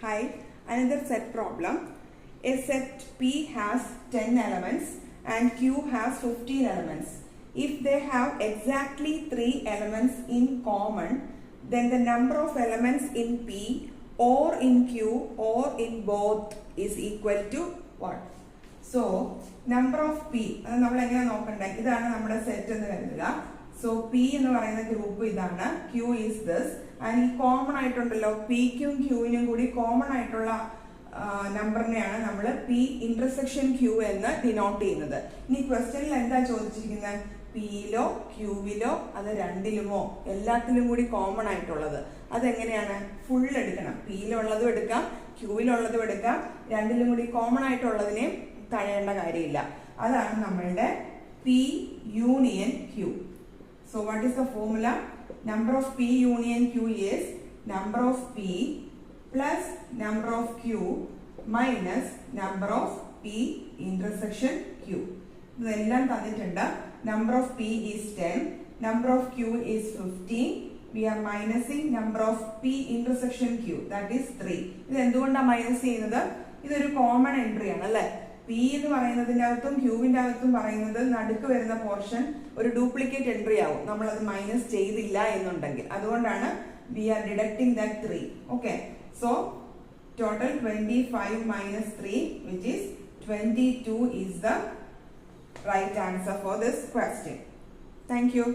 Hi, another set problem. A set P has 10 elements and Q has 15 elements. If they have exactly 3 elements in common, then the number of elements in P or in Q or in both is equal to what? So, number of P, we will see this set. So, P in the group is Q is this, and common P, Q, Q common number P intersection Q denote. This question is P lo, Q lo, that's രണ്ടിലുമോ എല്ലാത്തിലും common ആയിട്ടുള്ളത് അതെങ്ങനെയാണ് full എടുക്കണം P ലുള്ളതും എടുക്കാം Q ലുള്ളതും എടുക്കാം രണ്ടിലും കൂടി common ആയിട്ടുള്ളതിനെ തഴയേണ്ട കാര്യമില്ല അതാണ് നമ്മളുടെ P union Q. So what is the formula? Number of P union Q is number of P plus number of Q minus number of P intersection Q. ഇതെല്ലാം തന്നിട്ടുണ്ട്. Number of P is 10, number of Q is 15. We are minusing number of P intersection Q, that is 3. ഇത് എന്തുകൊണ്ടാണ് minus ചെയ്യുന്നത്? ഇതൊരു common entry ആണ് അല്ലേ? P എന്ന് പറയുന്നതിന്റെ അകത്തും Qവിന്റെ അകത്തും പറയുന്നത് നടുക്ക് വരുന്ന പോർഷൻ ഒരു ഡ്യൂപ്ലിക്കേറ്റ് എൻട്രി ആവും നമ്മൾ അത് മൈനസ് ചെയ്തില്ല എന്നുണ്ടെങ്കിൽ അതുകൊണ്ടാണ് we are deducting that 3. Okay, so total 25 minus 3, which is 22, is the right answer for this question. Thank you.